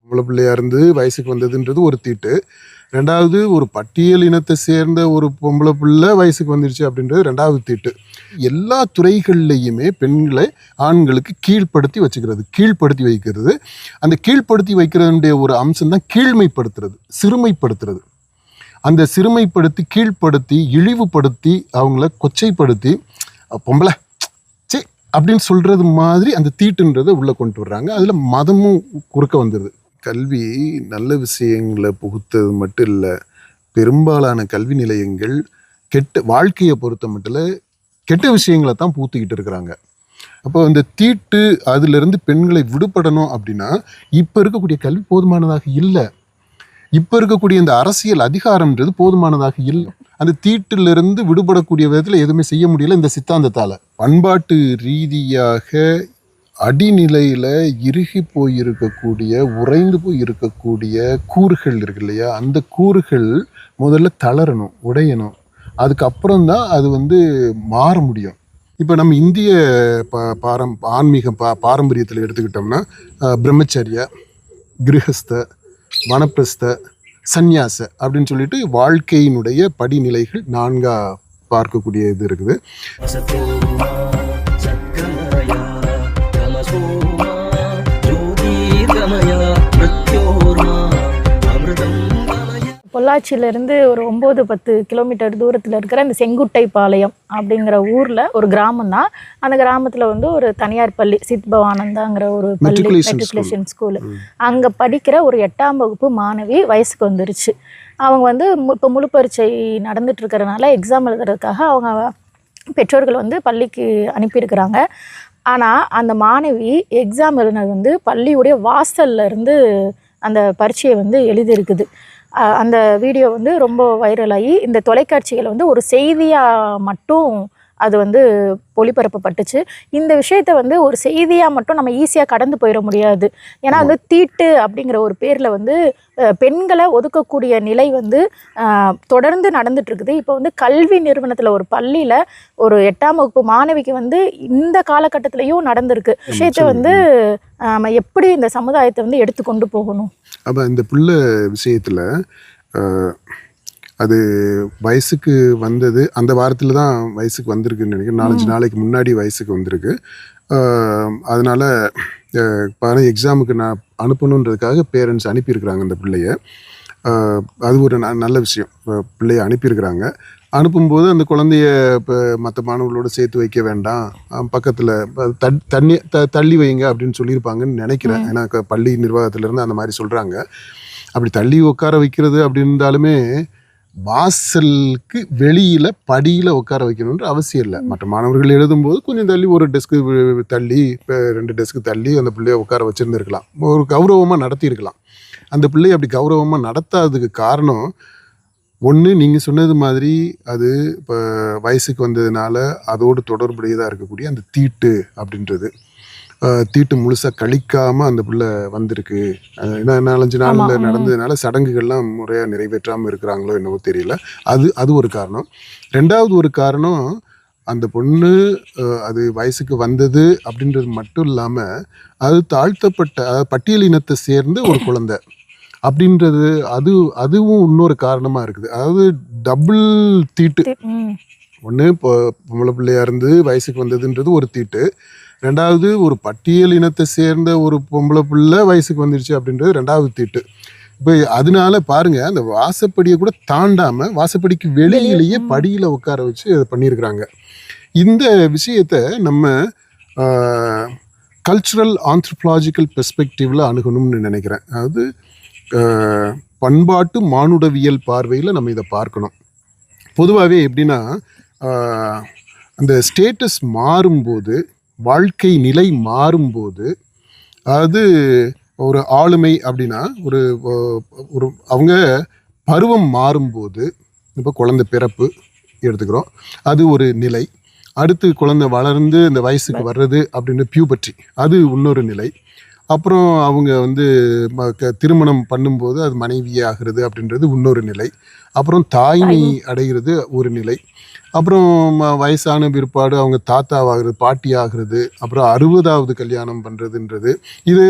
பொம்பளை பிள்ளையா இருந்து வயசுக்கு வந்ததுன்றது ஒரு தீட்டு. ரெண்டாவது, ஒரு பட்டியல் இனத்தை சேர்ந்த ஒரு பொம்பளை பிள்ளை வயசுக்கு வந்துருச்சு அப்படின்றது ரெண்டாவது தீட்டு. எல்லா துறைகள்லையுமே பெண்களை ஆண்களுக்கு கீழ்ப்படுத்தி வைக்கிறது. அந்த கீழ்ப்படுத்தி வைக்கிறதுடைய ஒரு அம்சம் தான் கீழ்மைப்படுத்துறது, சிறுமைப்படுத்துறது. அந்த சிறுமைப்படுத்தி, கீழ்ப்படுத்தி, இழிவுபடுத்தி, அவங்கள கொச்சைப்படுத்தி பொம்பளை சே அப்படின்னு சொல்றது மாதிரி அந்த தீட்டுன்றதை உள்ள கொண்டு வர்றாங்க. அதுல மதமும் குறுக்க வந்துடுது. கல்வி நல்ல விஷயங்களை புகுத்தது மட்டும் இல்லை, பெரும்பாலான கல்வி நிலையங்கள் வாழ்க்கையை பொறுத்த மட்டும் கெட்ட விஷயங்களை தான் பூத்துக்கிட்டு இருக்கிறாங்க. அப்போ இந்த தீட்டு அதிலிருந்து பெண்களை விடுபடணும் அப்படின்னா இப்போ இருக்கக்கூடிய கல்வி போதுமானதாக இல்லை. இப்போ இருக்கக்கூடிய இந்த அரசியல் அதிகாரம்ன்றது போதுமானதாக இல்லை. அந்த தீட்டிலிருந்து விடுபடக்கூடிய விதத்தில் எதுவுமே செய்ய முடியல இந்த சித்தாந்தத்தால். பண்பாட்டு ரீதியாக அடிநிலையில் இறுகி போயிருக்கக்கூடிய, உறைந்து போயிருக்கக்கூடிய கூறுகள் இருக்கு இல்லையா, அந்த கூறுகள் முதல்ல தளரணும், உடையணும். அதுக்கப்புறம் தான் அது மாற முடியும். இப்போ நம்ம இந்திய ஆன்மீக பாரம்பரியத்தில் எடுத்துக்கிட்டோம்னா பிரம்மச்சரிய, கிரகஸ்த, வனப்பிரஸ்த, சந்நியாச அப்படின்னு சொல்லிட்டு வாழ்க்கையினுடைய படிநிலைகள் 4 பார்க்கக்கூடிய இது இருக்குது. பொள்ளாச்சியிலேருந்து ஒரு 9-10 கிலோமீட்டர் தூரத்தில் இருக்கிற இந்த செங்குட்டை பாளையம் அப்படிங்கிற ஊரில் ஒரு கிராமம் தான். அந்த கிராமத்தில் ஒரு தனியார் பள்ளி, சித்பவானந்தாங்கிற ஒரு பள்ளி, மெட்ரிகுலேஷன் ஸ்கூலு. அங்கே படிக்கிற ஒரு 8ஆம் வகுப்பு மாணவி வயசுக்கு வந்துருச்சு. அவங்க இப்போ முழு பரீட்சை நடந்துட்டு இருக்கிறனால எக்ஸாம் எழுதுறதுக்காக அவங்க பெற்றோர்கள் பள்ளிக்கு அனுப்பியிருக்கிறாங்க. ஆனால் அந்த மாணவி எக்ஸாம் எழுதினது பள்ளியுடைய வாசல்ல இருந்து அந்த பரீட்சையை எழுதியிருக்குது. அந்த வீடியோ ரொம்ப வைரலாகி இந்த தொலைக்காட்சிகளை ஒரு செய்தியாக மட்டும் அது ஒளிபரப்பப்பட்டுச்சு. இந்த விஷயத்தை ஒரு செய்தியாக மட்டும் நம்ம ஈஸியாக கடந்து போயிட முடியாது. ஏன்னா தீட்டு அப்படிங்கிற ஒரு பேரில் பெண்களை ஒதுக்கக்கூடிய நிலை தொடர்ந்து நடந்துட்டு இருக்குது. இப்போ கல்வி நிறுவனத்தில் ஒரு பள்ளியில் ஒரு 8ஆம் வகுப்பு மாணவிக்கு இந்த காலகட்டத்திலையும் நடந்திருக்கு. விஷயத்தை நம்ம எப்படி இந்த சமுதாயத்தை எடுத்து கொண்டு போகணும்? அப்போ இந்த பிள்ளை விஷயத்தில் அது வயசுக்கு வந்தது அந்த வாரத்தில் தான் வயசுக்கு வந்திருக்குன்னு நினைக்கிறேன். 4-5 நாளைக்கு முன்னாடி வயசுக்கு வந்திருக்கு. அதனால் எக்ஸாமுக்கு நான் அனுப்பணுன்றதுக்காக பேரண்ட்ஸ் அனுப்பியிருக்கிறாங்க அந்த பிள்ளைய. அது ஒரு நல்ல விஷயம். பிள்ளைய அனுப்பியிருக்கிறாங்க. அனுப்பும்போது அந்த குழந்தைய இப்போ மற்ற மாணவர்களோடு சேர்த்து வைக்க வேண்டாம், பக்கத்தில் தள்ளி வைங்க அப்படின்னு சொல்லியிருப்பாங்கன்னு நினைக்கிறேன். ஏன்னா பள்ளி நிர்வாகத்திலேருந்து அந்த மாதிரி சொல்கிறாங்க. அப்படி தள்ளி உட்கார வைக்கிறது அப்படின்னு இருந்தாலுமே வாசலுக்கு வெளியில் படியில் உட்கார வைக்கணுன்ற அவசியம் இல்லை. மற்ற மாணவர்கள் எழுதும்போது கொஞ்சம் தள்ளி, ஒரு டெஸ்க்கு தள்ளி, இப்போ 2 டெஸ்க்கு தள்ளி அந்த பிள்ளைய உட்கார வச்சுருந்துருக்கலாம். ஒரு கௌரவமாக நடத்தியிருக்கலாம். அந்த பிள்ளையை அப்படி கௌரவமாக நடத்தாததுக்கு காரணம் ஒன்று, நீங்கள் சொன்னது மாதிரி அது இப்போ வயசுக்கு வந்ததுனால அதோடு தொடர்புடையதாக இருக்கக்கூடிய அந்த தீட்டு அப்படின்றது. தீட்டு முழுசாக கழிக்காமல் அந்த பிள்ளை வந்திருக்கு. ஏன்னா 4-5 நாளில் நடந்ததுனால சடங்குகள்லாம் முறையாக நிறைவேற்றாமல் இருக்கிறாங்களோ என்னவோ தெரியல. அது ஒரு காரணம். ரெண்டாவது ஒரு காரணம், அந்த பொண்ணு அது வயசுக்கு வந்தது அப்படின்றது மட்டும் இல்லாமல் அது தாழ்த்தப்பட்ட, பட்டியல் இனத்தை சேர்ந்த ஒரு குழந்தை அப்படின்றது அதுவும் இன்னொரு காரணமாக இருக்குது. அதாவது டபுள் தீட்டு. ஒன்று, இப்போ பொம்பளை பிள்ளையா இருந்து வயசுக்கு வந்ததுன்றது ஒரு தீட்டு. ரெண்டாவது, ஒரு பட்டியல் இனத்தை சேர்ந்த ஒரு பொம்பளை பிள்ளை வயசுக்கு வந்துருச்சு அப்படின்றது ரெண்டாவது தீட்டு. இப்போ அதனால பாருங்க, அந்த வாசப்படியை கூட தாண்டாமல் வாசப்படிக்கு வெளியிலேயே படியில் உட்கார வச்சு அதை பண்ணியிருக்கிறாங்க. இந்த விஷயத்தை நம்ம கல்ச்சுரல் ஆந்த்ரோபாலஜிக்கல் பெர்ஸ்பெக்டிவ்ல அணுகணும்னு நினைக்கிறேன். அதாவது பண்பாட்டு மானுடவியல் பார்வையில் நம்ம இதை பார்க்கணும். பொதுவாகவே எப்படின்னா, அந்த ஸ்டேட்டஸ் மாறும்போது, வாழ்க்கை நிலை மாறும்போது, அது ஒரு ஆளுமை அப்படின்னா ஒரு அவங்க பருவம் மாறும்போது, இப்போ குழந்தை பிறப்பு எடுத்துக்கிறோம், அது ஒரு நிலை. அடுத்து குழந்தை வளர்ந்து இந்த வயசுக்கு வர்றது அப்படின்னு பியூபர்ட்டி, அது இன்னொரு நிலை. அப்புறம் அவங்க வந்து திருமணம் பண்ணும்போது அது மனைவி ஆகிறது அப்படின்றது இன்னொரு நிலை. அப்புறம் தாய்மை அடைகிறது ஒரு நிலை. அப்புறம் வயசான பிற்பாடு அவங்க தாத்தாவாகிறது, பாட்டி ஆகிறது, அப்புறம் 60வது கல்யாணம் பண்ணுறதுன்றது. இது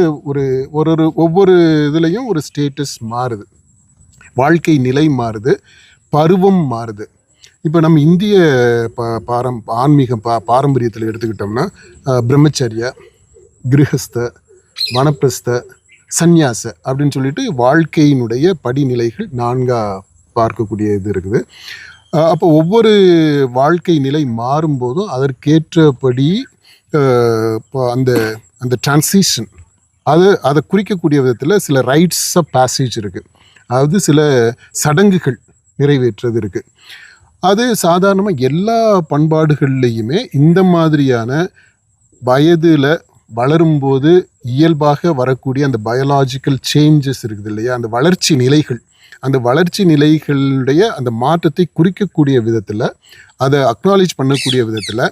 ஒவ்வொரு இதுலேயும் ஒரு ஸ்டேட்டஸ் மாறுது, வாழ்க்கை நிலை மாறுது, பருவம் மாறுது. இப்போ நம்ம இந்திய ஆன்மீக பாரம்பரியத்தில் எடுத்துக்கிட்டோம்னா பிரம்மச்சரிய, கிரகஸ்த, வனப்பிரஸ்த, சந்நியாச அப்படின்னு சொல்லிட்டு வாழ்க்கையினுடைய படிநிலைகள் 4 பார்க்கக்கூடிய இது இருக்குது. அப்போ ஒவ்வொரு வாழ்க்கை நிலை மாறும்போதும் அதற்கேற்றபடி அந்த அந்த டிரான்சிஷன் அதை குறிக்கக்கூடிய விதத்தில் சில ரைட்ஸ் ஆஃப் பேசேஜ் இருக்குது. அதாவது சில சடங்குகள் நிறைவேற்றுறது இருக்குது. அது சாதாரணமாக எல்லா பண்பாடுகள்லையுமே இந்த மாதிரியான வயதில் வளரும்போது இயல்பாக வரக்கூடிய அந்த பயாலாஜிக்கல் சேஞ்சஸ் இருக்குது இல்லையா, அந்த வளர்ச்சி நிலைகள், அந்த வளர்ச்சி நிலைகளுடைய அந்த மாற்றத்தை குறிக்கக்கூடிய விதத்தில், அதை அக்னாலேஜ் பண்ணக்கூடிய விதத்தில்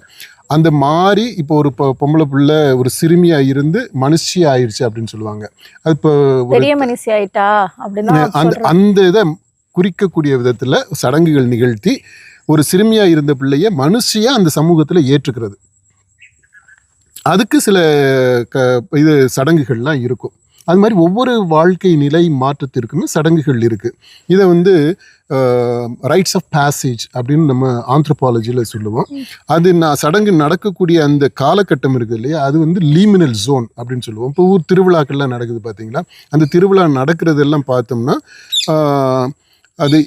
அந்த மாறி இப்போ ஒரு பொம்பளை பிள்ளை ஒரு சிறுமியா இருந்து மனுஷி ஆயிடுச்சு அப்படின்னு சொல்லுவாங்க. அது இப்போ பெரிய மனுஷி ஆயிட்டா அப்படின்னு அந்த இதை குறிக்கக்கூடிய விதத்தில் சடங்குகள் நிகழ்த்தி ஒரு சிறுமியா இருந்த பிள்ளைய மனுஷியா அந்த சமூகத்தில் ஏற்றுக்கிறது. அதுக்கு சில இது சடங்குகள்லாம் இருக்கும். அது மாதிரி ஒவ்வொரு வாழ்க்கை நிலை மாற்றத்திற்குமே சடங்குகள் இருக்குது. இதை வந்து ரைட்ஸ் ஆஃப் பேசேஜ் அப்படின்னு நம்ம ஆந்த்ரோபாலஜியில் சொல்லுவோம். அது சடங்கு நடக்கக்கூடிய அந்த காலகட்டம் இருக்குது இல்லையா, அது வந்து லீமினல் ஜோன் அப்படின்னு சொல்லுவோம். இப்போ ஊர் திருவிழாக்கள்லாம் நடக்குது பார்த்தீங்களா, அந்த திருவிழா நடக்கிறதெல்லாம் பார்த்தோம்னா அது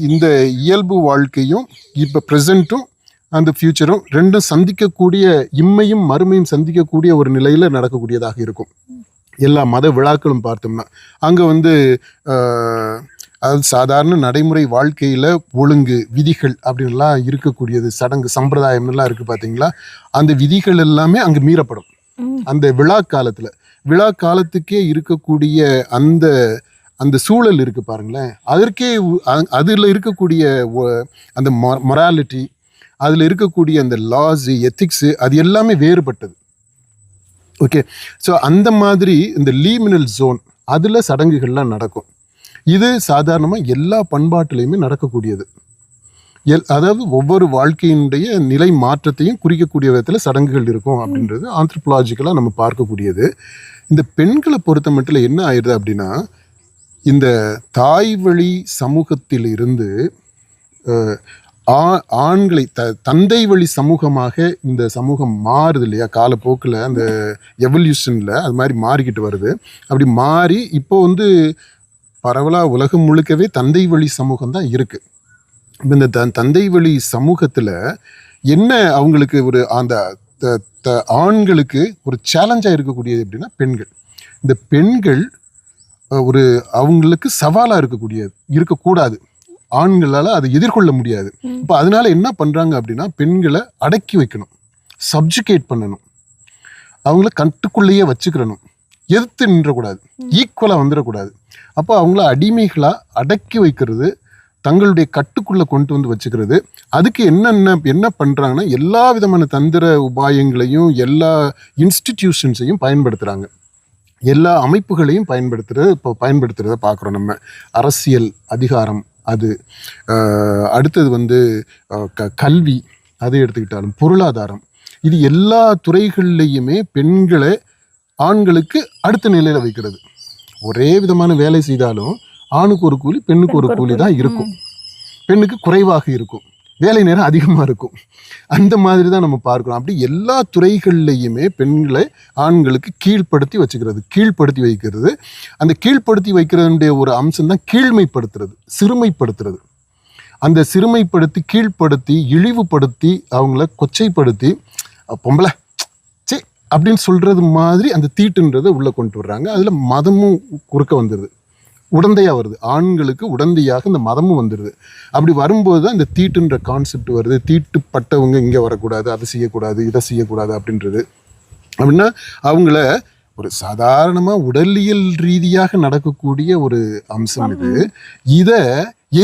இந்த இயல்பு வாழ்க்கையும் இப்போ ப்ரெசண்ட்டும் அந்த ஃப்யூச்சரும் ரெண்டும் சந்திக்கக்கூடிய, இம்மையும் மறுமையும் சந்திக்கக்கூடிய ஒரு நிலையில் நடக்கக்கூடியதாக இருக்கும். எல்லா மத விழாக்களும் பார்த்தோம்னா அங்கே வந்து அது சாதாரண நடைமுறை வாழ்க்கையில் ஒழுங்கு விதிகள் அப்படின்லாம் இருக்கக்கூடியது, சடங்கு சம்பிரதாயம்லாம் இருக்குது பார்த்தீங்களா, அந்த விதிகள் எல்லாமே அங்கே மீறப்படும். அந்த விழா காலத்துக்கே இருக்கக்கூடிய அந்த அந்த சூழல் இருக்குது பாருங்களேன், அதற்கே அதில் இருக்கக்கூடிய அந்த மொராலிட்டி, அதில் இருக்கக்கூடிய அந்த லாஸு, எத்திக்ஸு, அது எல்லாமே வேறுபட்டது. ஓகே, ஸோ அந்த மாதிரி இந்த லீமினல் ஜோன் அதில் சடங்குகள்லாம் நடக்கும். இது சாதாரணமாக எல்லா பண்பாட்டிலையுமே நடக்கக்கூடியது. அதாவது ஒவ்வொரு வாழ்க்கையினுடைய நிலை மாற்றத்தையும் குறிக்கக்கூடிய விதத்தில் சடங்குகள் இருக்கும் அப்படின்றது ஆந்த்ரோபாலஜிக்கலாக நம்ம பார்க்கக்கூடியது. இந்த பெண்களை பொறுத்த மட்டும் என்ன ஆயிடுது அப்படின்னா, இந்த தாய்வழி சமூகத்தில் இருந்து ஆண்களை தந்தை வழி சமூகமாக இந்த சமூகம் மாறுது இல்லையா, காலப்போக்கில் அந்த எவல்யூஷனில் அது மாதிரி மாறிக்கிட்டு வருது. அப்படி மாறி இப்போ வந்து பரவலாக உலகம் முழுக்கவே தந்தை வழி சமூகம் தான் இருக்குது. இந்த தந்தை வழி சமூகத்தில் என்ன அவங்களுக்கு ஒரு அந்த ஆண்களுக்கு ஒரு சேலஞ்சாக இருக்கக்கூடியது அப்படின்னா பெண்கள். இந்த பெண்கள் ஒரு அவங்களுக்கு சவாலாக இருக்கக்கூடாது, ஆண்களால் அதை எதிர்கொள்ள முடியாது. இப்போ அதனால என்ன பண்ணுறாங்க அப்படின்னா, பெண்களை அடக்கி வைக்கணும், சப்ஜுகேட் பண்ணணும், அவங்கள கட்டுக்குள்ளேயே வச்சுக்கிறணும், எதிர்த்து நின்றக்கூடாது, ஈக்குவலாக வந்துடக்கூடாது. அப்போ அவங்கள அடிமைகளாக அடக்கி வைக்கிறது, தங்களுடைய கட்டுக்குள்ளே கொண்டு வந்து வச்சுக்கிறது. அதுக்கு என்ன பண்ணுறாங்கன்னா, எல்லா விதமான தந்திர உபாயங்களையும் எல்லா இன்ஸ்டிடியூஷன்ஸையும் பயன்படுத்துகிறாங்க, எல்லா அமைப்புகளையும் பயன்படுத்துகிறத பார்க்குறோம் நம்ம. அரசியல் அதிகாரம், அது அடுத்தது வந்து கல்வி, அதை எடுத்துக்கிட்டாலும் பொருளாதாரம், இது எல்லா துறைகள்லையுமே பெண்களை ஆண்களுக்கு அடுத்த நிலையில் வைக்கிறது. ஒரே விதமான வேலை செய்தாலும் ஆணுக்கு ஒரு கூலி, பெண்ணுக்கு ஒரு கூலி தான் இருக்கும். பெண்ணுக்கு குறைவாக இருக்கும், வேலை நேரம் அதிகமாக இருக்கும். அந்த மாதிரி தான் நம்ம பார்க்குறோம். அப்படி எல்லா துறைகள்லையுமே பெண்களை ஆண்களுக்கு கீழ்ப்படுத்தி வைக்கிறது. அந்த கீழ்ப்படுத்தி வைக்கிறதுடைய ஒரு அம்சம் தான் கீழ்மைப்படுத்துறது, சிறுமைப்படுத்துறது. அந்த சிறுமைப்படுத்தி, கீழ்ப்படுத்தி, இழிவுபடுத்தி, அவங்கள கொச்சைப்படுத்தி, பொம்பளை சே அப்படின்னு சொல்கிறது மாதிரி அந்த தீட்டுன்றதை உள்ளே கொண்டு வர்றாங்க. அதில் மதமும் குறுக்க வந்துடுது, உடந்தையாக வருது. ஆண்களுக்கு உடந்தையாக இந்த மதமும் வந்துடுது. அப்படி வரும்போது தான் இந்த தீட்டுன்ற கான்செப்ட் வருது. தீட்டுப்பட்டவங்க இங்கே வரக்கூடாது, அதை செய்யக்கூடாது, இதை செய்யக்கூடாது அப்படின்றது. அப்படின்னா அவங்கள ஒரு சாதாரணமாக உடலியல் ரீதியாக நடக்கக்கூடிய ஒரு அம்சம் இது. இதை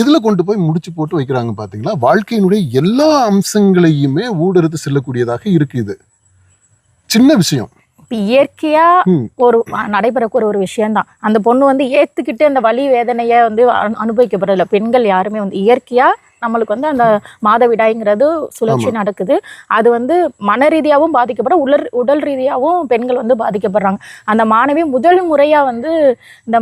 எதில் கொண்டு போய் முடிச்சு போட்டு வைக்கிறாங்க பார்த்தீங்களா, வாழ்க்கையினுடைய எல்லா அம்சங்களையுமே ஊடறுத்து செல்லக்கூடியதாக இருக்குது. இது சின்ன விஷயம், இயற்கையா ஒரு நடைபெறக்கூடிய ஒரு விஷயம்தான். அந்த பொண்ணு வந்து ஏத்துக்கிட்டு அந்த வலி வேதனைய வந்து அனுபவிக்கப்படுறதில்ல. பெண்கள் யாருமே வந்து இயற்கையா நம்மளுக்கு வந்து அந்த மாதவிடாய்ங்கிறது சுழற்சி நடக்குது. அது வந்து மன ரீதியாகவும் பாதிக்கப்பட உடல் ரீதியாகவும் பெண்கள் வந்து பாதிக்கப்படுறாங்க. அந்த மாணவி முதல் முறையா வந்து இந்த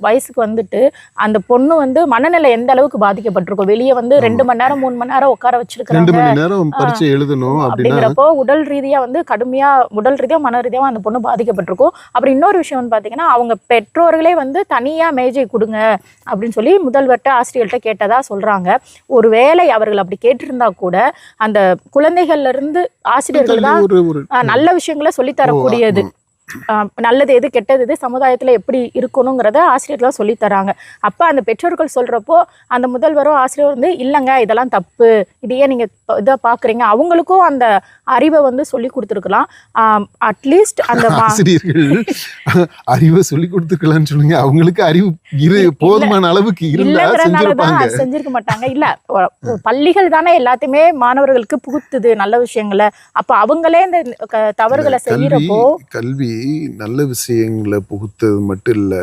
வயசுக்கு வந்துட்டு அந்த பொண்ணு வந்து மனநிலை எந்த அளவுக்கு பாதிக்கப்பட்டிருக்கும். வெளியே வந்து 2 மணி நேரம் 3 மணி நேரம் உட்கார வச்சிருக்காங்க. 2 மணி நேரம் பரீட்சை எழுதணும் அப்படிங்கிறப்போ உடல் ரீதியா வந்து கடுமையா உடல் ரீதியா மன ரீதியாவும் அந்த பொண்ணு பாதிக்கப்பட்டிருக்கும். அப்புறம் இன்னொரு விஷயம் வந்து பாத்தீங்கன்னா, அவங்க பெற்றோர்களே வந்து தனியா மேஜை கொடுங்க அப்படின்னு சொல்லி முதல்வர்கிட்ட ஆசிரியர்கிட்ட கேட்டதா சொல்றாங்க. ஒருவேளை அவர்கள் அப்படி கேட்டிருந்தா கூட அந்த குழந்தைகள்ல இருந்து ஆசிரியர்கள் தான் நல்ல விஷயங்களை சொல்லித்தரக்கூடியது. நல்லது எது கெட்டது எது சமுதாயத்துல எப்படி இருக்கணுங்கிறத ஆசிரியர்கள் சொல்லி தராங்க. அப்ப அந்த பெற்றோர்கள் சொல்றப்போ அந்த முதல்வரோ ஆசிரியர் வந்து இல்லைங்க இதெல்லாம் தப்பு, இதையே நீங்க இதை பாக்குறீங்க, அவங்களுக்கும் அந்த அறிவை வந்து சொல்லி கொடுத்துருக்கலாம். அட்லீஸ்ட் அந்த ஆசிரியர்கள் அறிவை சொல்லி கொடுத்துக்கலாம்னு சொல்லுங்க. அவங்களுக்கு அறிவு போதுமான அளவுக்கு இல்லைங்கிறனாலதான் செஞ்சிருக்க மாட்டாங்க. இல்ல பள்ளிகள் தானே எல்லாத்தையுமே மாணவர்களுக்கு புகுத்துது நல்ல விஷயங்களை. அப்ப அவங்களே இந்த தவறுகளை செய்யறப்போ கல்வி நல்ல விஷயங்களை புகுத்தது மட்டும் இல்லை,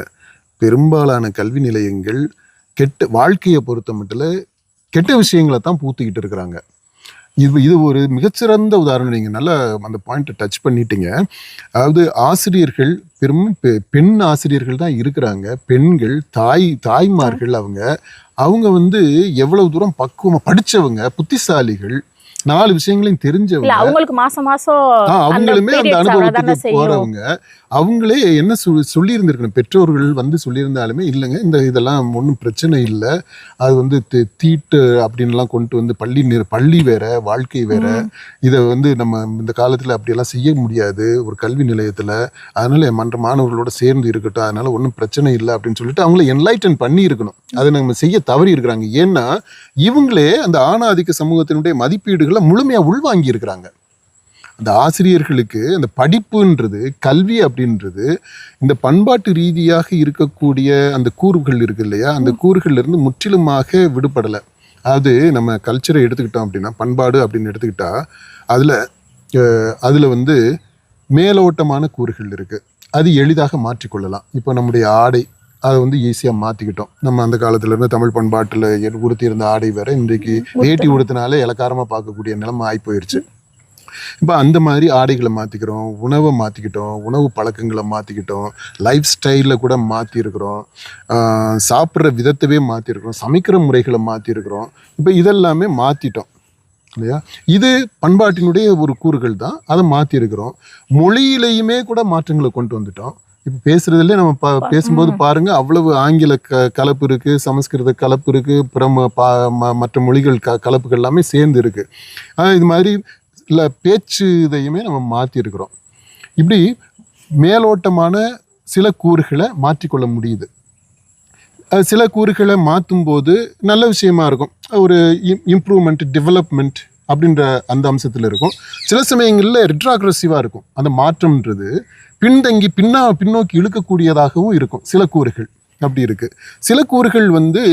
பெரும்பாலான கல்வி நிலையங்கள் வாழ்க்கையை பொறுத்த மட்டும் கெட்ட விஷயங்களை தான் பூத்திக்கிட்டு இருக்கிறாங்க. இது ஒரு மிகச்சிறந்த உதாரணம். நீங்கள் நல்லா அந்த பாயிண்ட்டை டச் பண்ணிட்டீங்க. அதாவது ஆசிரியர்கள் பெண் ஆசிரியர்கள் தான் இருக்கிறாங்க. பெண்கள் தாய்மார்கள் அவங்க வந்து எவ்வளவு தூரம் பக்குவமாக படித்தவங்க, புத்திசாலிகள், 4 விஷயங்களையும் தெரிஞ்சவங்க, அவங்களுக்கு மாசம் அவங்களுமே அந்த அனுபவத்துக்கு போறவங்க. அவங்களே என்ன சொல்லி இருந்திருக்கணும், பெற்றோர்கள் வந்து சொல்லியிருந்தாலுமே இல்லைங்க இதெல்லாம் ஒன்றும் பிரச்சனை இல்லை, அது வந்து தீட்டு அப்படின்லாம் கொண்டு வந்து பள்ளி வேற வாழ்க்கை வேற, இதை வந்து நம்ம இந்த காலத்தில் அப்படியெல்லாம் செய்ய முடியாது ஒரு கல்வி நிலையத்தில், அதனால மற்ற மாணவர்களோட சேர்ந்து இருக்கட்டும், அதனால ஒன்றும் பிரச்சனை இல்லை அப்படின்னு சொல்லிட்டு அவங்கள என்லைட்டன் பண்ணி இருக்கணும். அதை நம்ம செய்ய தவறி இருக்கிறாங்க. ஏன்னா இவங்களே அந்த ஆணாதிக்க சமூகத்தினுடைய மதிப்பீடுகளை முழுமையா உள்வாங்கி இருக்கிறாங்க. அந்த ஆசிரியர்களுக்கு அந்த படிப்புன்றது, கல்வி அப்படின்றது இந்த பண்பாட்டு ரீதியாக இருக்கக்கூடிய அந்த கூறுகள் இருக்கு இல்லையா, அந்த கூறுகள்ல இருந்து முற்றிலுமாக விடுபடலை. அது நம்ம கல்ச்சரை எடுத்துக்கிட்டோம் அப்படின்னா, பண்பாடு அப்படின்னு எடுத்துக்கிட்டா அதுல வந்து மேலோட்டமான கூறுகள் இருக்கு, அது எளிதாக மாற்றிக்கொள்ளலாம். இப்போ நம்முடைய ஆடை அதை வந்து ஈஸியாக மாற்றிக்கிட்டோம். நம்ம அந்த காலத்துல இருந்து தமிழ் பண்பாட்டில் உடுத்தி இருந்த ஆடை வேற, இன்றைக்கு வேட்டி உடுத்தினாலே இலக்காரமாக பார்க்கக்கூடிய நிலைமை ஆகி போயிடுச்சு. இப்போ அந்த மாதிரி ஆடைகளை மாற்றிக்கிறோம், உணவை மாற்றிக்கிட்டோம், உணவு பழக்கங்களை மாற்றிக்கிட்டோம், லைஃப் ஸ்டைலில் கூட மாற்றிருக்கிறோம், சாப்பிட்ற விதத்தவே மாற்றிருக்கிறோம், சமைக்கிற முறைகளை மாற்றிருக்கிறோம். இப்போ இதெல்லாமே மாற்றிட்டோம் இல்லையா. இது பண்பாட்டினுடைய ஒரு கூறுகள் தான், அதை மாற்றிருக்கிறோம். மொழியிலையுமே கூட மாற்றங்களை கொண்டு வந்துட்டோம். இப்போ பேசுறதுல நம்ம பேசும்போது பாருங்க, அவ்வளவு ஆங்கில கலப்பு இருக்கு, சமஸ்கிருத கலப்பு இருக்கு, மற்ற மொழிகள் கலப்புகள் எல்லாமே சேர்ந்து இருக்கு. இது மாதிரி இல்லை பேச்சு இதையுமே நம்ம மாற்றி இருக்கிறோம். இப்படி மேலோட்டமான சில கூறுகளை மாற்றிக்கொள்ள முடியுது. சில கூறுகளை மாற்றும் போது நல்ல விஷயமா இருக்கும், ஒரு இம்ப்ரூவ்மெண்ட், டெவலப்மெண்ட் அப்படின்ற அந்த அம்சத்தில் இருக்கும். சில சமயங்களில் ரெட்ராக்ரெசிவாக இருக்கும். அந்த மாற்றம்ன்றது பின்தங்கி பின்னோக்கி இழுக்கக்கூடியதாகவும் இருக்கும். சில கூறுகள் அப்படி இருக்கு. சில கூறுகள் வந்து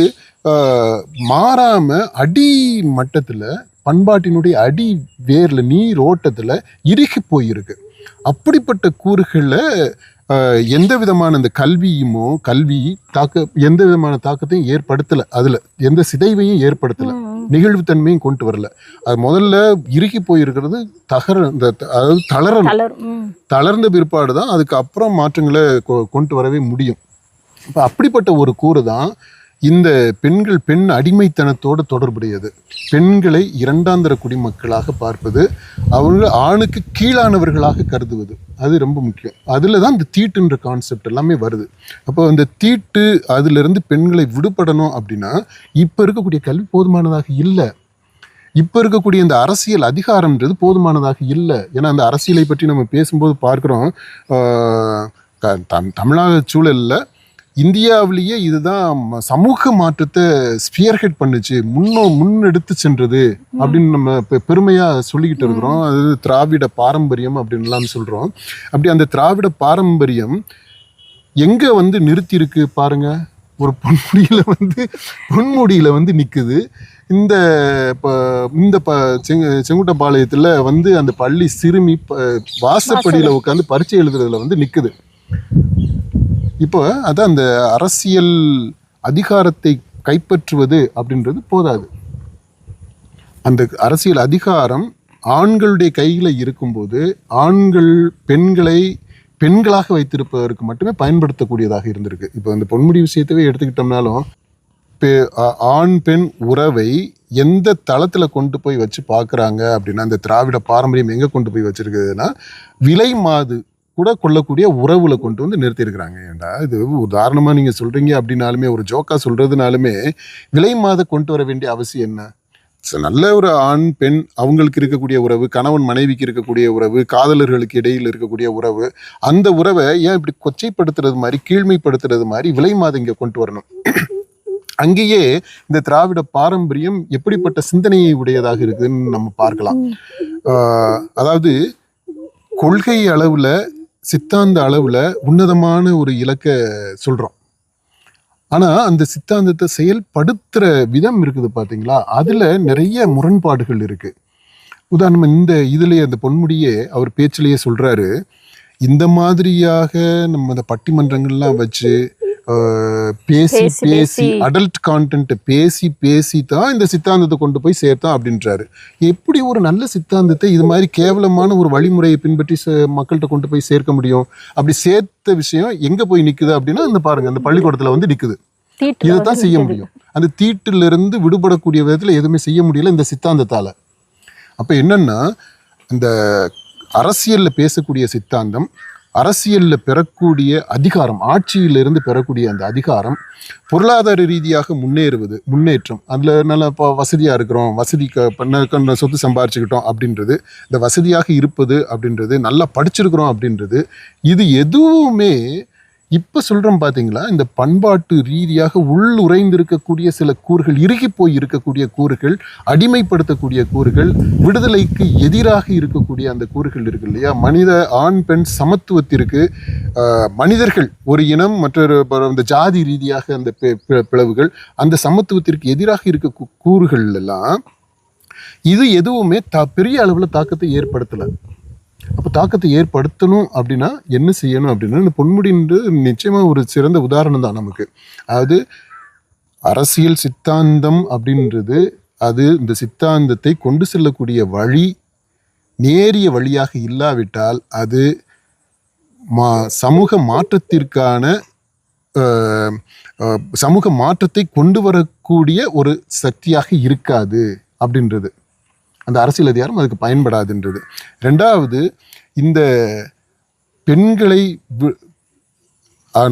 மாறாம அடி மட்டத்தில், பண்பாட்டினுடைய அடி வேர்ல, நீர் ஓட்டத்தில் இறுகி போயிருக்கு. அப்படிப்பட்ட கூறுகளை எந்த விதமான இந்த கல்வி எந்த விதமான தாக்கத்தையும் ஏற்படுத்தலை, அதில் எந்த சிதைவையும் ஏற்படுத்தலை, நிகழ்வுத்தன்மையும் கொண்டு வரல. அது முதல்ல இறுக்கி போயிருக்கிறது அதாவது தளர்ந்த பிற்பாடு தான் அதுக்கு அப்புறம் மாற்றங்களை கொண்டு வரவே முடியும். இப்போ அப்படிப்பட்ட ஒரு கூறு தான் இந்த பெண் அடிமைத்தனத்தோடு தொடர்புடையது. பெண்களை இரண்டாந்தர குடிமக்களாக பார்ப்பது, அவங்க ஆணுக்கு கீழானவர்களாக கருதுவது, அது ரொம்ப முக்கியம். அதில் தான் இந்த தீட்டுன்ற கான்செப்ட் எல்லாமே வருது. அப்போ இந்த தீட்டு அதிலிருந்து பெண்களை விடுபடணும் அப்படின்னா இப்போ இருக்கக்கூடிய கல்வி போதுமானதாக இல்லை, இப்போ இருக்கக்கூடிய இந்த அரசியல் அதிகாரம்ன்றது போதுமானதாக இல்லை. ஏன்னா அந்த அரசியலை பற்றி நம்ம பேசும்போது பார்க்குறோம், தமிழக சூழலில் இந்தியாவிலேயே இதுதான் சமூக மாற்றத்தை ஸ்பியர்ஹெட் பண்ணுச்சு, முன்னெடுத்து சென்றது அப்படின்னு நம்ம பெருமையா சொல்லிக்கிட்டு இருக்கிறோம். அது திராவிட பாரம்பரியம் அப்படின்லாம் சொல்றோம். அப்படி அந்த திராவிட பாரம்பரியம் எங்க வந்து நிறுத்தி இருக்கு பாருங்க. ஒரு பொன்முடியில வந்து நிக்குது. இந்த செங்குட்டம்பாளையத்தில் வந்து அந்த பள்ளி சிறுமி வாசப்படியில் உட்காந்து பரீட்சை எழுதுறதுல வந்து நிற்குது. இப்போ அதான் அந்த அரசியல் அதிகாரத்தை கைப்பற்றுவது அப்படின்றது போதாது. அந்த அரசியல் அதிகாரம் ஆண்களுடைய கையில் இருக்கும்போது ஆண்கள் பெண்களாக வைத்திருப்பதற்கு மட்டுமே பயன்படுத்தக்கூடியதாக இருந்திருக்கு. இப்போ இந்த பொன்முடி விஷயத்தவே எடுத்துக்கிட்டோம்னாலும் ஆண் பெண் உறவை எந்த தளத்தில் கொண்டு போய் வச்சு பார்க்குறாங்க அப்படின்னா, அந்த திராவிட பாரம்பரியம் எங்கே கொண்டு போய் வச்சிருக்குதுன்னா விலை மாது கூட கொள்ளக்கூடிய உறவுல கொண்டு வந்து நிறுத்தியிருக்கிறாங்க. ஏன்டா இது உதாரணமாக நீங்கள் சொல்கிறீங்க அப்படின்னாலுமே, ஒரு ஜோக்கா சொல்கிறதுனாலுமே விலை மாத கொண்டு வர வேண்டிய அவசியம் என்ன? நல்ல ஒரு ஆண் பெண் அவங்களுக்கு இருக்கக்கூடிய உறவு, கணவன் மனைவிக்கு இருக்கக்கூடிய உறவு, காதலர்களுக்கு இடையில் இருக்கக்கூடிய உறவு, அந்த உறவை ஏன் இப்படி கொச்சைப்படுத்துறது மாதிரி, கீழ்மைப்படுத்துறது மாதிரி விலை மாதம் இங்கே கொண்டு வரணும்? அங்கேயே இந்த திராவிட பாரம்பரியம் எப்படிப்பட்ட சிந்தனையை உடையதாக இருக்குதுன்னு நம்ம பார்க்கலாம். அதாவது கொள்கை அளவுல, சித்தாந்த அளவுல உன்னதமான ஒரு இலக்கை சொல்றோம். ஆனா அந்த சித்தாந்தத்தை செயல்படுத்துற விதம் இருக்குது பாத்தீங்களா, அதுல நிறைய முரண்பாடுகள் இருக்கு. உதாரணமா இந்த இதுலயே அந்த பொன்முடியே அவர் பேச்சிலேயே சொல்றாரு, இந்த மாதிரியாக நம்ம அந்த பட்டிமன்றங்கள்லாம் வச்சு பேசி அடல்ட் கான்டென்ட் பேசி தான் இந்த சித்தாந்தத்தை கொண்டு போய் சேர்த்தோம் அப்படின்றாரு. எப்படி ஒரு நல்ல சித்தாந்தத்தை இது மாதிரி கேவலமான ஒரு வழிமுறையை பின்பற்றி மக்கள்கிட்ட கொண்டு போய் சேர்க்க முடியும்? அப்படி சேர்த்த விஷயம் எங்க போய் நிக்குது அப்படின்னா, அந்த பாருங்க அந்த பள்ளிக்கூடத்துல வந்து நிக்குது. இதைத்தான் செய்ய முடியும். அந்த தீட்டிலிருந்து விடுபடக்கூடிய விதத்துல எதுவுமே செய்ய முடியல இந்த சித்தாந்தத்தால. அப்ப என்னன்னா, இந்த அரசியல்ல பேசக்கூடிய சித்தாந்தம், அரசியல்ல பெறக்கூடிய அதிகாரம், ஆட்சியிலிருந்து பெறக்கூடிய அந்த அதிகாரம், பொருளாதார ரீதியாக முன்னேற்றம், அதுல நல்ல வசதியா இருக்கிறோம், பண்ண சொத்து சம்பாரிச்சுக்கிட்டோம் அப்படின்றது, இந்த வசதியாக இருப்பது அப்படின்றது, நல்லா படிச்சிருக்கிறோம் அப்படின்றது, இது எதுவுமே இப்ப சொல்றோம் பாத்தீங்களா, இந்த பண்பாட்டு ரீதியாக உள்ளுரைந்திருக்கக்கூடிய சில கூறுகள், இறுகி போய் இருக்கக்கூடிய கூறுகள், அடிமைப்படுத்தக்கூடிய கூறுகள், விடுதலைக்கு எதிராக இருக்கக்கூடிய அந்த கூறுகள் இருக்கு இல்லையா? மனித ஆண் பெண் சமத்துவத்திற்கு, மனிதர்கள் ஒரு இனம் மற்றொரு இந்த ஜாதி ரீதியாக அந்த பிளவுகள், அந்த சமத்துவத்திற்கு எதிராக இருக்க கூறுகள் எல்லாம் இது எதுவுமே பெரிய அளவுல தாக்கத்தை ஏற்படுத்தல. அப்போ தாக்கத்தை ஏற்படுத்தணும் அப்படின்னா என்ன செய்யணும் அப்படின்னா, இந்த பொன்முடின்றது நிச்சயமா ஒரு சிறந்த உதாரணம் தான் நமக்கு. அதாவது அரசியல் சித்தாந்தம் அப்படின்றது, அது இந்த சித்தாந்தத்தை கொண்டு செல்லக்கூடிய வழி நேரிய வழியாக இல்லாவிட்டால் அது சமூக மாற்றத்தை கொண்டு வரக்கூடிய ஒரு சக்தியாக இருக்காது அப்படின்றது, அந்த அரசியல் அதிகாரம் அதுக்கு பயன்படாதுன்றது. ரெண்டாவது, இந்த பெண்களை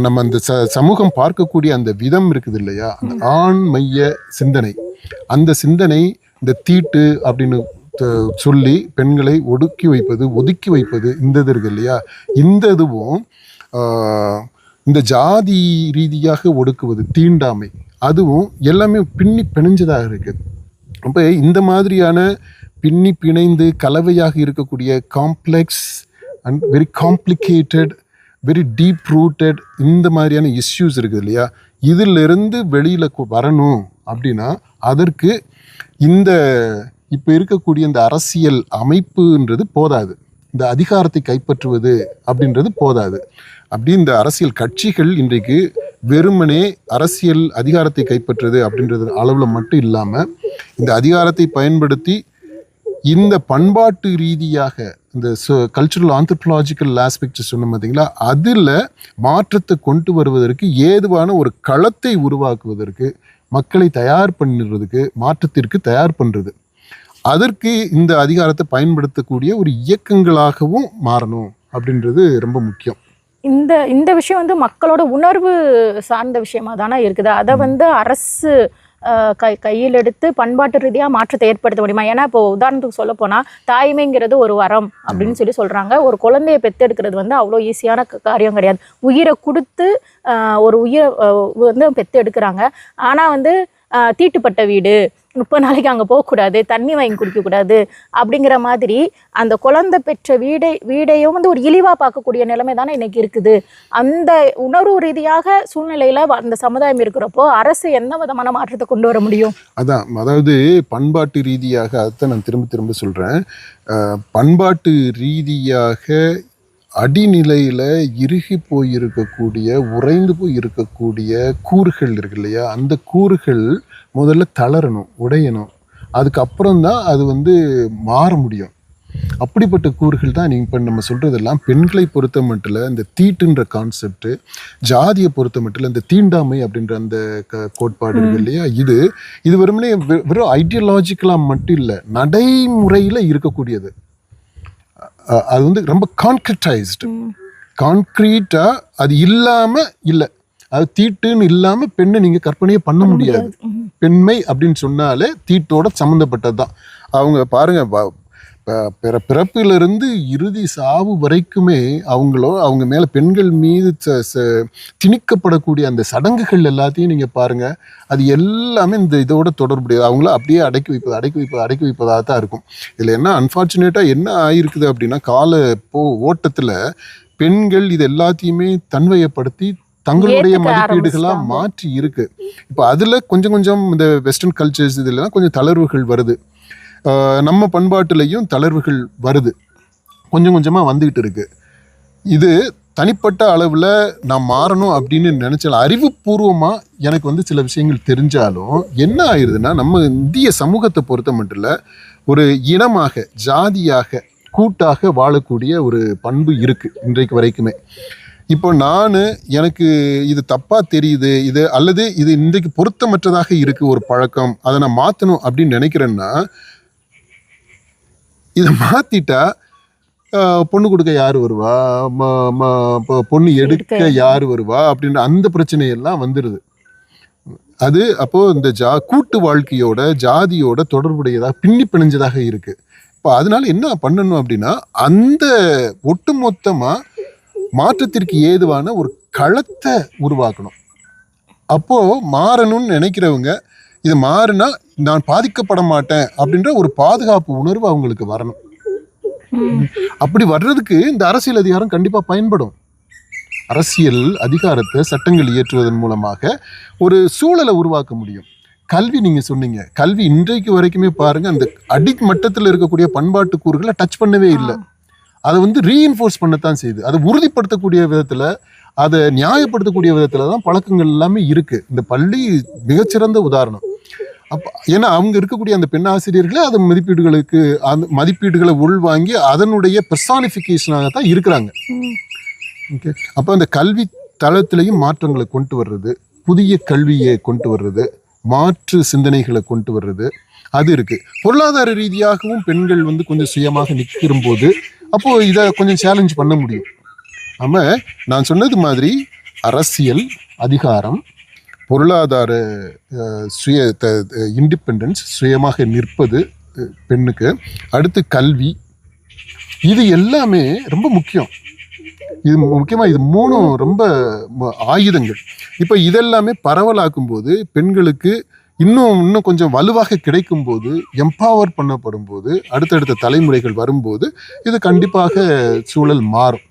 நம்ம அந்த சமூகம் பார்க்கக்கூடிய அந்த விதம் இருக்குது இல்லையா, அந்த ஆண் மைய சிந்தனை, அந்த சிந்தனை இந்த தீட்டு அப்படின்னு சொல்லி பெண்களை ஒதுக்கி வைப்பது இந்த இது இருக்கு இல்லையா, இந்த இதுவும் இந்த ஜாதி ரீதியாக ஒடுக்குவது, தீண்டாமை, அதுவும் எல்லாமே பிணைஞ்சதாக இருக்குது. அப்போ இந்த மாதிரியான பின்னி பிணைந்து கலவையாக இருக்கக்கூடிய complex and very complicated, very deep rooted இந்த மாதிரியான இஷ்யூஸ் இருக்குது இல்லையா, இதிலிருந்து வெளியில் வரணும் அப்படின்னா அதற்கு இந்த இப்போ இருக்கக்கூடிய இந்த அரசியல் அமைப்புன்றது போதாது, இந்த அதிகாரத்தை கைப்பற்றுவது அப்படின்றது போதாது. அப்படி இந்த அரசியல் கட்சிகள் இன்றைக்கு வெறுமனே அரசியல் அதிகாரத்தை கைப்பற்றுறது அப்படின்றது அளவில் மட்டும் இல்லாமல், இந்த அதிகாரத்தை பயன்படுத்தி இந்த பண்பாட்டு ரீதியாக இந்த கல்ச்சுரல் ஆந்த்ரோபாலஜிக்கல் ஆஸ்பெக்ட் சொன்ன பார்த்தீங்களா, அதில் மாற்றத்தை கொண்டு வருவதற்கு ஏதுவான ஒரு களத்தை உருவாக்குவதற்கு, மக்களை தயார் பண்ணுறதுக்கு, மாற்றத்திற்கு தயார் பண்ணுறது, அதற்கு இந்த அதிகாரத்தை பயன்படுத்தக்கூடிய ஒரு இயக்கங்களாகவும் மாறணும் அப்படின்றது ரொம்ப முக்கியம். இந்த விஷயம் வந்து மக்களோட உணர்வு சார்ந்த விஷயமா தானே இருக்குது. அதை அரசு கையில் எடுத்து பண்பாட்டு ரீதியாக மாற்றத்தை ஏற்படுத்த முடியுமா? ஏன்னா இப்போ உதாரணத்துக்கு சொல்ல போனால் தாய்மைங்கிறது ஒரு வரம் அப்படின்னு சொல்கிறாங்க. ஒரு குழந்தையை பெற்றெடுக்கிறது அவ்வளோ ஈஸியான காரியம் கிடையாது. உயிரை கொடுத்து ஒரு உயிரை பெற்றெடுக்கிறாங்க. ஆனால் தீட்டுப்பட்ட வீடு, 30 நாளைக்கு அங்கே போகக்கூடாது, தண்ணி வாங்கி குடிக்கக்கூடாது அப்படிங்கிற மாதிரி அந்த குழந்தை பெற்ற வீடையும் வந்து ஒரு இழிவாக பார்க்கக்கூடிய நிலைமை தானே இன்னைக்கு இருக்குது. அந்த உணர்வு ரீதியாக சூழ்நிலையில் அந்த சமுதாயம் இருக்கிறப்போ அரசு என்ன விதமான மாற்றத்தை கொண்டு வர முடியும்? அதாவது பண்பாட்டு ரீதியாக அதைத்தான் நான் திரும்ப திரும்ப சொல்கிறேன். பண்பாட்டு ரீதியாக அடிநிலையில் இறுகி போயிருக்கக்கூடிய உறைந்து போய் இருக்கக்கூடிய கூறுகள் இருக்கு இல்லையா, அந்த கூறுகள் முதல்ல தளரணும், உடையணும். அதுக்கப்புறம் தான் அது வந்து மாற முடியும். அப்படிப்பட்ட கூறுகள் தான் நீங்கள் இப்போ நம்ம சொல்கிறதெல்லாம் பெண்களை பொறுத்த மட்டும் இந்த தீட்டுன்ற கான்செப்ட், ஜாதியை பொறுத்த மட்டும் இந்த தீண்டாமை அப்படின்ற அந்த கோட்பாடு இருக்கு இல்லையா, இது வெறுமனே வெறும் ஐடியாலஜிக்கலாக மட்டும் இல்லை, நடைமுறையில் இருக்கக்கூடியது. அது வந்து ரொம்ப கான்க்ரீட்டா அது இல்லாம இல்லை. அது தீட்டுன்னு இல்லாம பெண்ணை நீங்க கற்பனையே பண்ண முடியாது. பெண்மை அப்படின்னு சொன்னாலே தீட்டோட சம்மந்தப்பட்டது தான். அவங்க பாருங்க, பிறப்பிலிருந்து இறுதி சாவு வரைக்குமே அவங்க மேல பெண்கள் மீது திணிக்கப்படக்கூடிய அந்த சடங்குகள் எல்லாத்தையும் நீங்க பாருங்க, அது எல்லாமே இந்த இதோட தொடர்புடையது. அவங்கள அப்படியே அடக்கி வைப்பதாக தான் இருக்கும். இதுல என்ன அன்பார்ச்சுனேட்டா என்ன ஆயிருக்குது அப்படின்னா, கால ஓட்டத்துல பெண்கள் இது எல்லாத்தையுமே தன்வயப்படுத்தி தங்களுடைய மதிப்பீடுகளா மாற்றி இருக்கு. இப்போ அதுல கொஞ்சம் கொஞ்சம் இந்த வெஸ்டர்ன் கல்ச்சர்ஸ் இதுலாம் கொஞ்சம் தளர்வுகள் வருது. நம்ம பண்பாட்டுலையும் தளர்வுகள் வருது, கொஞ்சம் கொஞ்சமாக வந்துக்கிட்டு இருக்கு. இது தனிப்பட்ட அளவில் நான் மாறணும் அப்படின்னு நினச்சாலும், அறிவுபூர்வமாக எனக்கு வந்து சில விஷயங்கள் தெரிஞ்சாலும் என்ன ஆயிடுதுன்னா, நம்ம இந்திய சமூகத்தை பொறுத்த மட்டும் இல்லை, ஒரு இனமாக ஜாதியாக கூட்டாக வாழக்கூடிய ஒரு பண்பு இருக்குது இன்றைக்கு வரைக்குமே. இப்போ எனக்கு இது தப்பாக தெரியுது, அல்லது இது இன்றைக்கு பொருத்தமற்றதாக இருக்குது ஒரு பழக்கம், அதை நான் மாற்றணும் அப்படின்னு நினைக்கிறேன்னா, இதை மாற்றிட்டா பொண்ணு கொடுக்க யார் வருவா, பொண்ணு எடுக்க யார் வருவா அப்படின்ற அந்த பிரச்சனையெல்லாம் வந்துடுது. அது அப்போது இந்த கூட்டு வாழ்க்கையோட ஜாதியோட தொடர்புடையதாக பின்னி பிணைஞ்சதாக இருக்குது. இப்போ அதனால என்ன பண்ணணும் அப்படின்னா, அந்த ஒட்டுமொத்தமாக மாற்றத்திற்கு ஏதுவான ஒரு களத்தை உருவாக்கணும். அப்போது மாறணும்னு நினைக்கிறவங்க, இது மாறினா நான் பாதிக்கப்பட மாட்டேன் அப்படின்ற ஒரு பாதுகாப்பு உணர்வு அவங்களுக்கு வரணும். அப்படி வர்றதுக்கு இந்த அரசியல் அதிகாரம் கண்டிப்பா பயன்படும். அரசியல் அதிகாரத்தை சட்டங்கள் இயற்றுவதன் மூலமாக ஒரு சூழலை உருவாக்க முடியும். கல்வி, நீங்க சொன்னீங்க, கல்வி இன்றைக்கு வரைக்குமே பாருங்க, அந்த அடிமட்டத்தில் இருக்கக்கூடிய பண்பாட்டு கூறுகளை டச் பண்ணவே இல்லை. அதை வந்து ரீஇன்ஃபோர்ஸ் பண்ணத்தான் செய்யுது. அதை உறுதிப்படுத்தக்கூடிய விதத்துல, அதை நியாயப்படுத்தக்கூடிய விதத்துல தான் பழக்கங்கள் எல்லாமே இருக்கு. இந்த பள்ளி மிகச்சிறந்த உதாரணம். ஏன்னா அவங்க இருக்கக்கூடிய அந்த பெண் ஆசிரியர்களே அந்த மதிப்பீடுகளை உள்வாங்கி அதனுடைய பெர்சானிஃபிகேஷனாக தான் இருக்கிறாங்க. ஓகே, அப்போ அந்த கல்வி தளத்திலையும் மாற்றங்களை கொண்டு வர்றது, புதிய கல்வியை கொண்டு வர்றது, மாற்று சிந்தனைகளை கொண்டு வர்றது, அது இருக்கு. பொருளாதார ரீதியாகவும் பெண்கள் வந்து கொஞ்சம் சுயமாக நிற்கிற போது அப்போ இதை கொஞ்சம் சேலஞ்ச் பண்ண முடியும். நம்ம நான் சொன்னது மாதிரி அரசியல் அதிகாரம், பொருளாதார இண்டிபெண்டன்ஸ், சுயமாக நிற்பது பெண்ணுக்கு, அடுத்து கல்வி, இது எல்லாமே ரொம்ப முக்கியம். இது முக்கியமாக இது மூணும் ரொம்ப ஆயுதங்கள். இப்போ இதெல்லாமே பரவலாக்கும் போது பெண்களுக்கு இன்னும் கொஞ்சம் வலுவாக கிடைக்கும் போது, எம்பவர் பண்ணப்படும் போது, அடுத்தடுத்த தலைமுறைகள் வரும்போது இது கண்டிப்பாக சூழல் மாறும்.